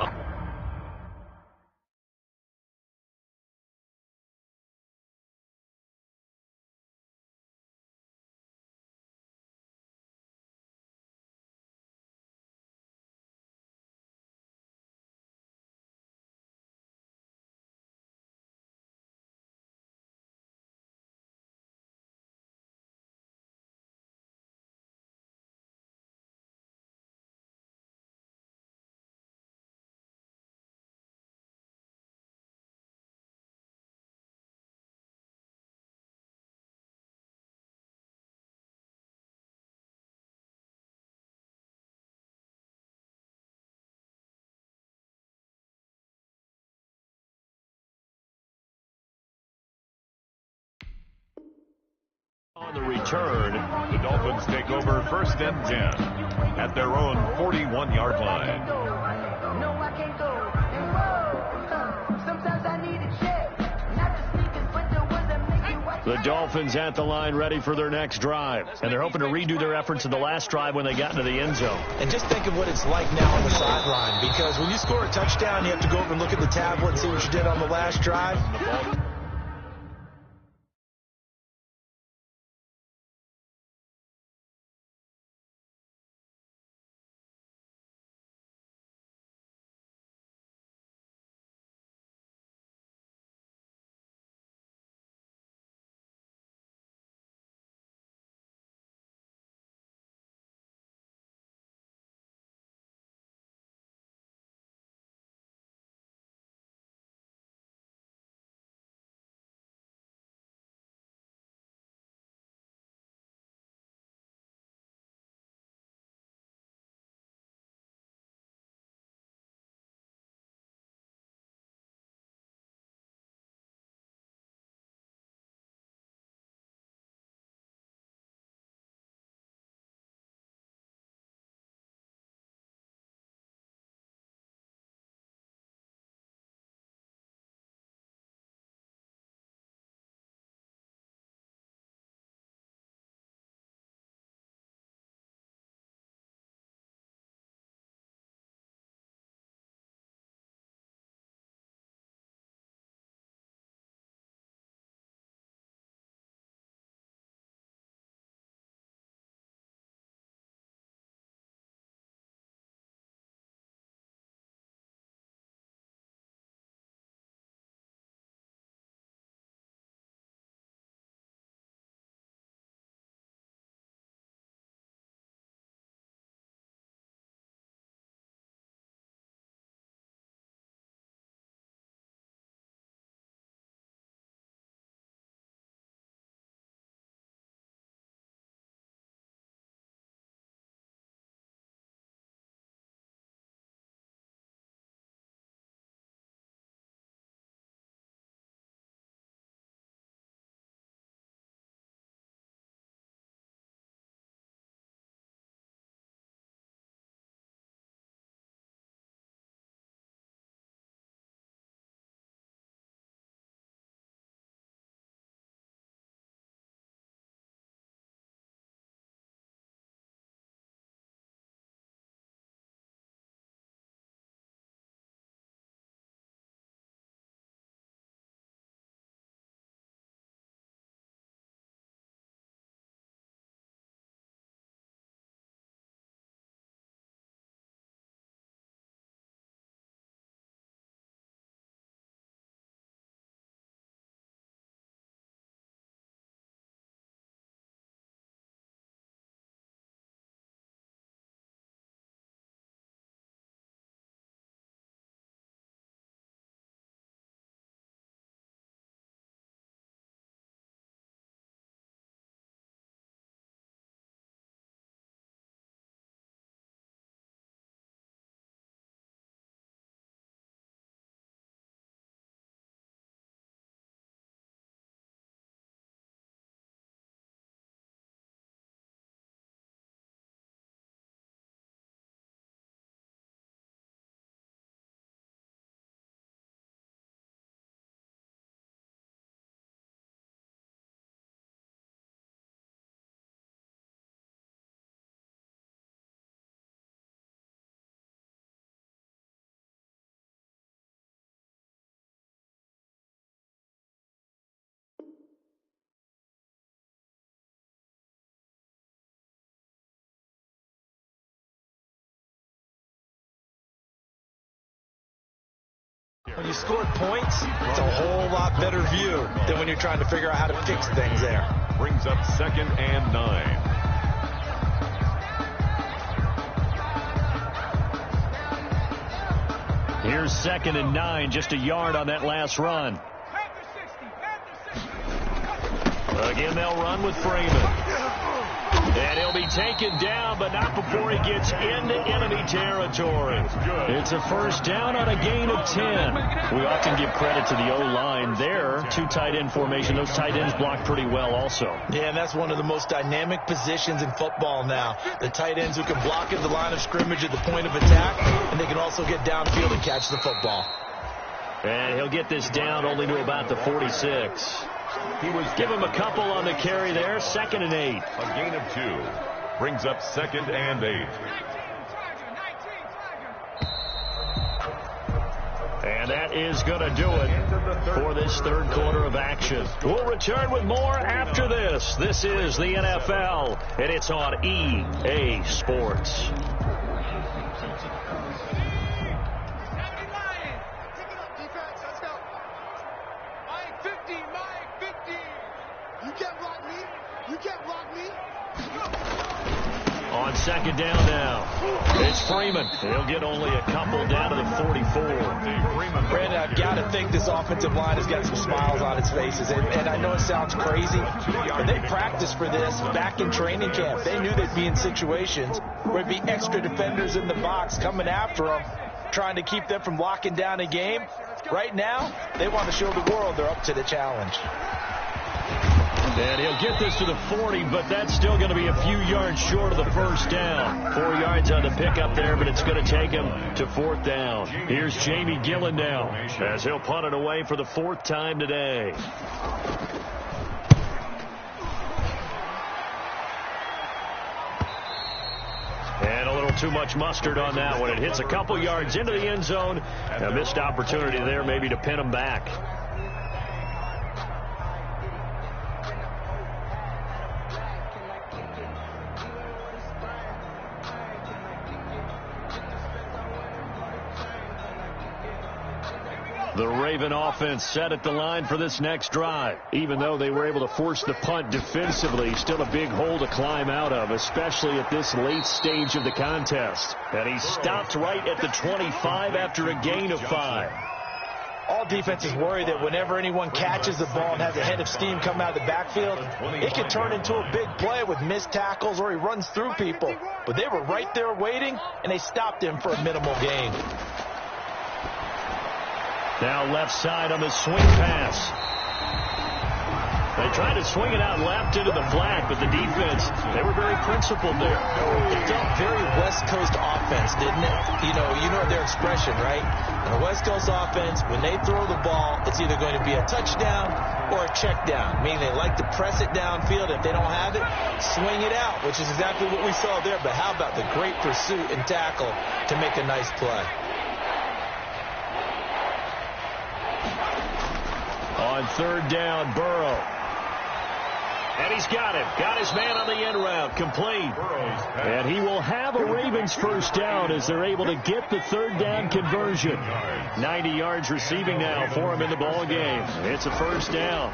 On the return, the Dolphins take over 1st and 10 at their own 41-yard line. No, I can't go and roll. Sometimes I need a check. Not the sneakers, but the ones that make you watch. the Dolphins at the line ready for their next drive. And they're hoping to redo their efforts in the last drive when they got into the end zone. And just think of what it's like now on the sideline, because when you score a touchdown, you have to go over and look at the tablet and see what you did on the last drive. When you scored points, it's a whole lot better view than when you're trying to figure out how to fix things there. Brings up 2nd and 9. Here's 2nd and 9, just a yard on that last run. Again, they'll run with Freeman. And he'll be taken down, but not before he gets into enemy territory. It's a first down on a gain of 10. We often give credit to the O-line there. 2 tight end formation. Those tight ends block pretty well also. Yeah, and that's one of the most dynamic positions in football now. The tight ends who can block at the line of scrimmage at the point of attack, and they can also get downfield and catch the football. And he'll get this down only to about the 46. Give him a couple on the carry there. 2nd and 8. A gain of 2. Brings up 2nd and 8. And that is going to do it for this third quarter of action. We'll return with more after this. This is the NFL, and it's on EA Sports. On 2nd down now, it's Freeman. He'll get only a couple down to the 44. Brandon, I've got to think this offensive line has got some smiles on its faces. And I know it sounds crazy, but they practiced for this back in training camp. They knew they'd be in situations where there'd be extra defenders in the box coming after them, trying to keep them from locking down a game. Right now, they want to show the world they're up to the challenge. And he'll get this to the 40, but that's still going to be a few yards short of the first down. 4 yards on the pickup there, but it's going to take him to 4th down. Here's Jamie Gillen now as he'll punt it away for the 4th time today. And a little too much mustard on that one. It hits a couple yards into the end zone. A missed opportunity there maybe to pin him back. The Raven offense set at the line for this next drive. Even though they were able to force the punt defensively, still a big hole to climb out of, especially at this late stage of the contest. And he stopped right at the 25 after a gain of 5. All defenses worry that whenever anyone catches the ball and has a head of steam come out of the backfield, it can turn into a big play with missed tackles or he runs through people. But they were right there waiting, and they stopped him for a minimal gain. Now left side on the swing pass. They tried to swing it out left into the flat, but the defense, they were very principled there. It felt very West Coast offense, didn't it? You know their expression, right? In a West Coast offense, when they throw the ball, it's either going to be a touchdown or a check down, meaning they like to press it downfield. If they don't have it, swing it out, which is exactly what we saw there. But how about the great pursuit and tackle to make a nice play? On 3rd down, Burrow. And he's got him. Got his man on the end route. Complete. And he will have a Ravens first down as they're able to get the 3rd down conversion. 90 yards receiving now for him in the ball game. It's a first down.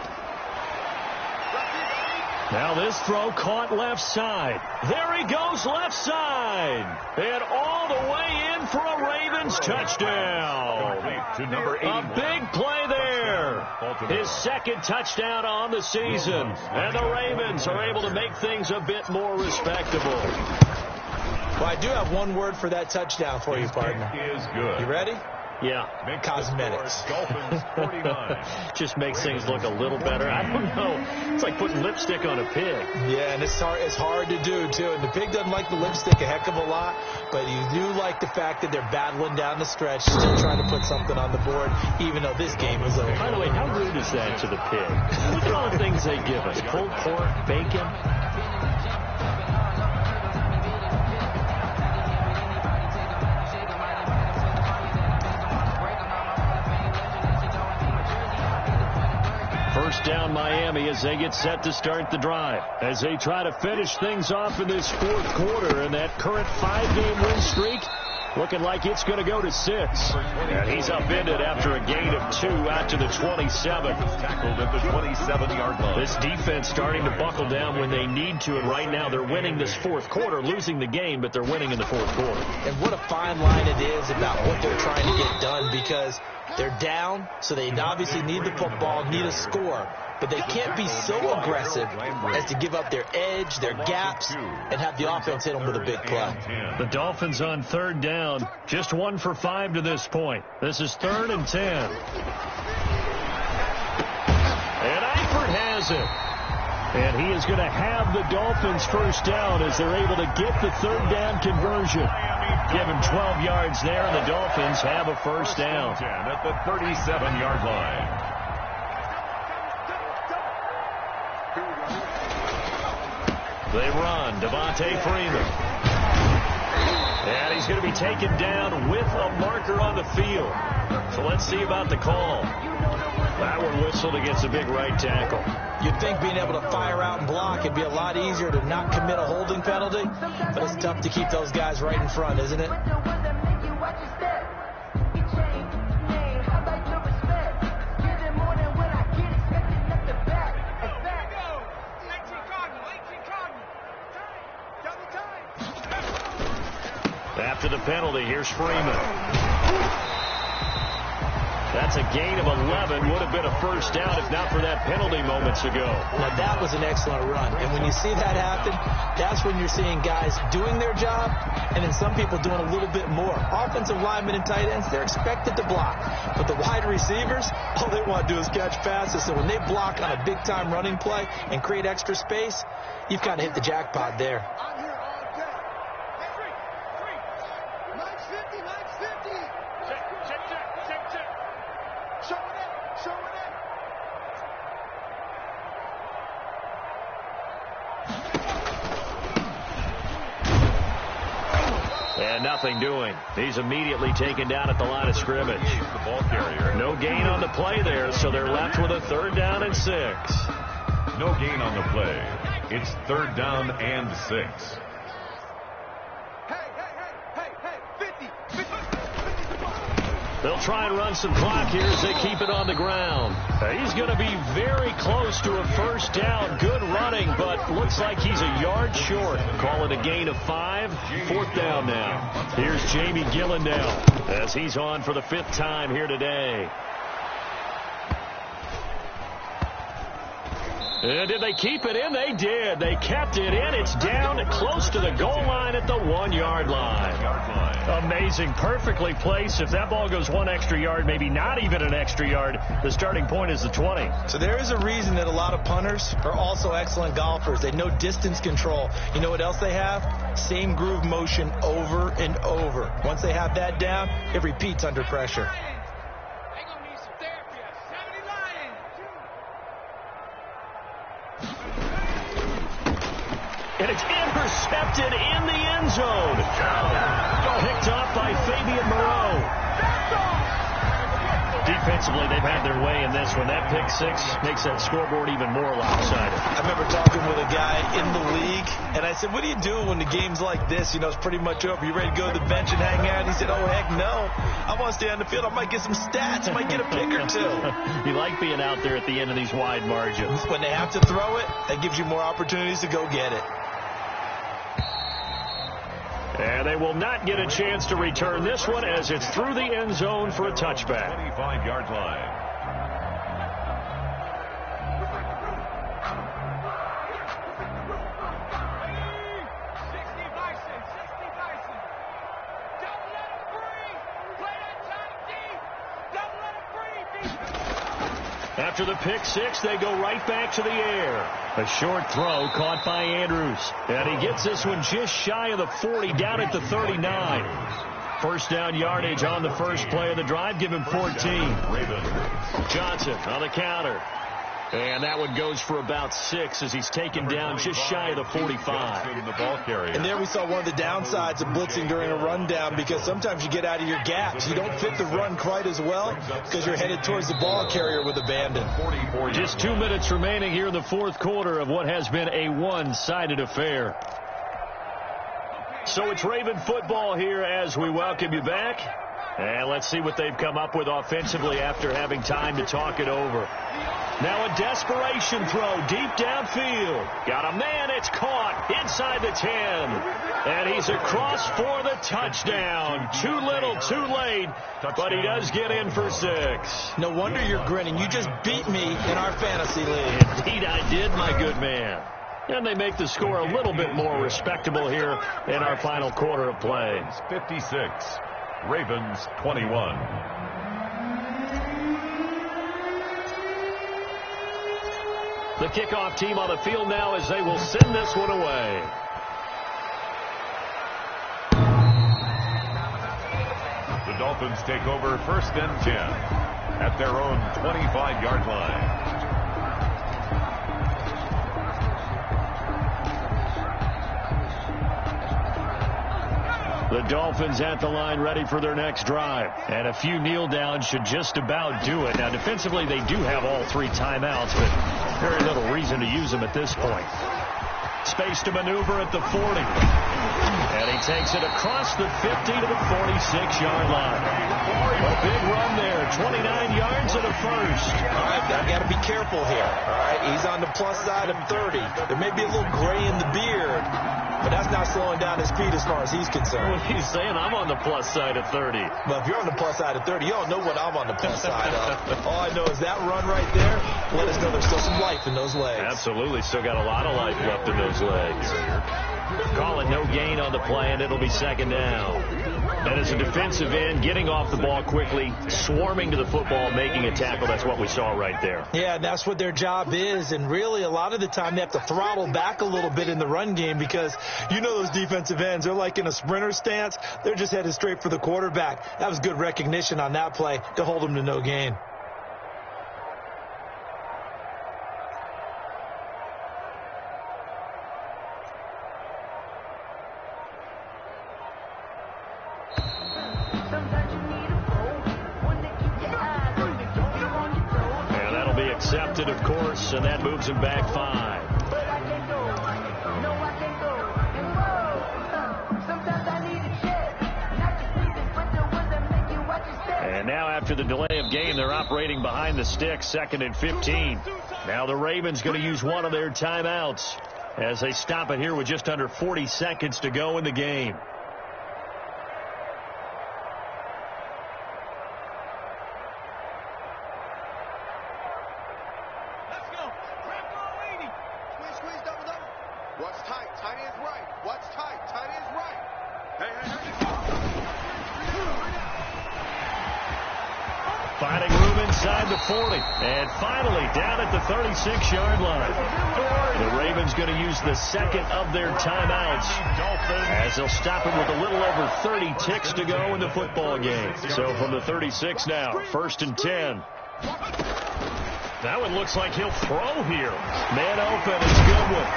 Now this throw caught left side. There he goes left side. And all the way in for a Ravens touchdown. To number 81. A big play there. His 2nd touchdown on the season. And the Ravens are able to make things a bit more respectable. Well, I do have one word for that touchdown for you, partner. Is good. You ready? Yeah. Cosmetics. Just makes things look a little better. I don't know. It's like putting lipstick on a pig. Yeah, and it's hard to do, too. And the pig doesn't like the lipstick a heck of a lot, but you do like the fact that they're battling down the stretch, still trying to put something on the board, even though this game is over. By the way, how rude is that to the pig? Look at all the things they give us. Pulled pork, bacon. First down Miami as they get set to start the drive. As they try to finish things off in this 4th quarter, and that current 5-game win streak Looking like it's going to go to 6. And he's upended after a gain of 2 out to the 27. Tackled at the 27-yard line. This defense starting to buckle down when they need to, and right now they're winning this fourth quarter, losing the game, but they're winning in the fourth quarter. And what a fine line it is about what they're trying to get done, because they're down, so they obviously need the football, need a score. But they can't be so aggressive as to give up their edge, their gaps, and have the offense hit them with a big play. The Dolphins on 3rd down, just 1 for 5 to this point. This is 3rd and 10. And Eifert has it. And he is going to have the Dolphins first down as they're able to get the 3rd down conversion. Give him 12 yards there, and the Dolphins have a first down. At the 37-yard line. They run. Devontae Freeman. And he's going to be taken down with a marker on the field. So let's see about the call. That one whistled against a big right tackle. You'd think being able to fire out and block it'd be a lot easier to not commit a holding penalty, but it's tough to keep those guys right in front, isn't it? After the penalty, here's Freeman. That's a gain of 11. Would have been a first down if not for that penalty moments ago. Now, that was an excellent run. And when you see that happen, that's when you're seeing guys doing their job and then some people doing a little bit more. Offensive linemen and tight ends, they're expected to block. But the wide receivers, all they want to do is catch passes. So when they block on a big-time running play and create extra space, you've kind of hit the jackpot there. And nothing doing. He's immediately taken down at the line of scrimmage. The ball carrier. No gain on the play there, so they're left with a 3rd down and 6. No gain on the play. It's 3rd down and 6. They'll try and run some clock here as they keep it on the ground. He's going to be very close to a first down. Good running, but looks like he's a yard short. Call it a gain of 5. 4th down now. Here's Jamie Gillandale as he's on for the 5th time here today. And did they keep it in? They did. They kept it in. It's down close to the goal line at the 1-yard line. Amazing. Perfectly placed. If that ball goes 1 extra yard, maybe not even an extra yard, the starting point is the 20. So there is a reason that a lot of punters are also excellent golfers. They know distance control. You know what else they have? Same groove motion over and over. Once they have that down, it repeats under pressure. And it's intercepted in the end zone. Picked off by Fabian Moreau. Defensively, they've had their way in this one. That pick 6 makes that scoreboard even more lopsided. I remember talking with a guy in the league, and I said, what do you do when the game's like this? You know, it's pretty much over. You ready to go to the bench and hang out? He said, oh, heck no. I want to stay on the field. I might get some stats. I might get a pick or 2. You like being out there at the end of these wide margins. When they have to throw it, that gives you more opportunities to go get it. And they will not get a chance to return this one as it's through the end zone for a touchback. 25-yard line. After the pick 6, they go right back to the air. A short throw caught by Andrews. And he gets this one just shy of the 40, down at the 39. First down yardage on the first play of the drive. Give him 14. Johnson on the counter. And that one goes for about 6 as he's taken down just shy of the 45. And there we saw one of the downsides of blitzing during a rundown, because sometimes you get out of your gaps. You don't fit the run quite as well because you're headed towards the ball carrier with abandon. Just 2 minutes remaining here in the fourth quarter of what has been a one-sided affair. So it's Raven football here as we welcome you back. And let's see what they've come up with offensively after having time to talk it over. Now a desperation throw deep downfield. Got a man, it's caught inside the 10. And he's across for the touchdown. Too little, too late, but he does get in for 6. No wonder you're grinning. You just beat me in our fantasy league. Indeed I did, my good man. And they make the score a little bit more respectable here in our final quarter of play. 56, Ravens 21. The kickoff team on the field now as they will send this one away. The Dolphins take over 1st and 10 at their own 25-yard line. The Dolphins at the line ready for their next drive. And a few kneel downs should just about do it. Now, defensively, they do have all 3 timeouts, but very little reason to use them at this point. Space to maneuver at the 40. And he takes it across the 50 to the 46-yard line. A big run there, 29 yards and a first. All right, I've got to be careful here. All right, he's on the plus side of 30. There may be a little gray in the beard, but that's not slowing down his speed as far as he's concerned. Well, he's saying I'm on the plus side of 30. Well, if you're on the plus side of 30, you don't know what I'm on the plus side of. All I know is that run right there, let us know there's still some life in those legs. Absolutely, still got a lot of life left in those legs. Call it no gain on the play, and it'll be 2nd down. And as a defensive end, getting off the ball quickly, swarming to the football, making a tackle, that's what we saw right there. Yeah, that's what their job is, and really a lot of the time they have to throttle back a little bit in the run game because you know those defensive ends, they're like in a sprinter stance. They're just headed straight for the quarterback. That was good recognition on that play to hold them to no gain. Accepted, of course, and that moves him back 5. And now after the delay of game, they're operating behind the sticks, 2nd and 15. Now the Ravens going to use one of their timeouts as they stop it here with just under 40 seconds to go in the game. Finding room inside the 40. And finally down at the 36-yard line. The Ravens going to use the 2nd of their timeouts as they'll stop it with a little over 30 ticks to go in the football game. So from the 36 now, 1st and 10. That one looks like he'll throw here. Man open, it's good one.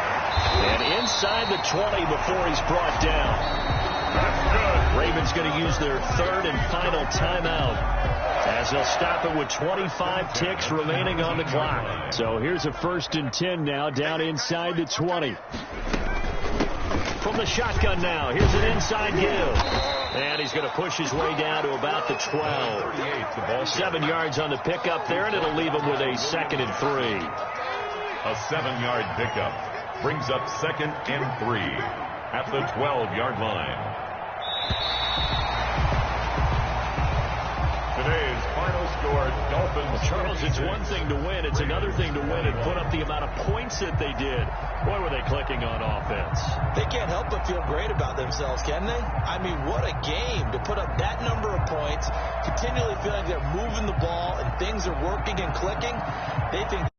And inside the 20 before he's brought down. That's good. Ravens going to use their 3rd and final timeout as they'll stop it with 25 ticks remaining on the clock. So here's a 1st and 10 now down inside the 20. From the shotgun now, here's an inside give. And he's going to push his way down to about the 12. 7 yards on the pickup there, and it'll leave him with a 2nd and 3. A 7-yard pickup brings up 2nd and 3 at the 12-yard line. Today's final score, Dolphins. Well, Charles, it's one thing to win. It's another thing to win and put up the amount of points that they did. Boy, were they clicking on offense. They can't help but feel great about themselves, can they? I mean, what a game to put up that number of points, continually feeling they're moving the ball and things are working and clicking. They think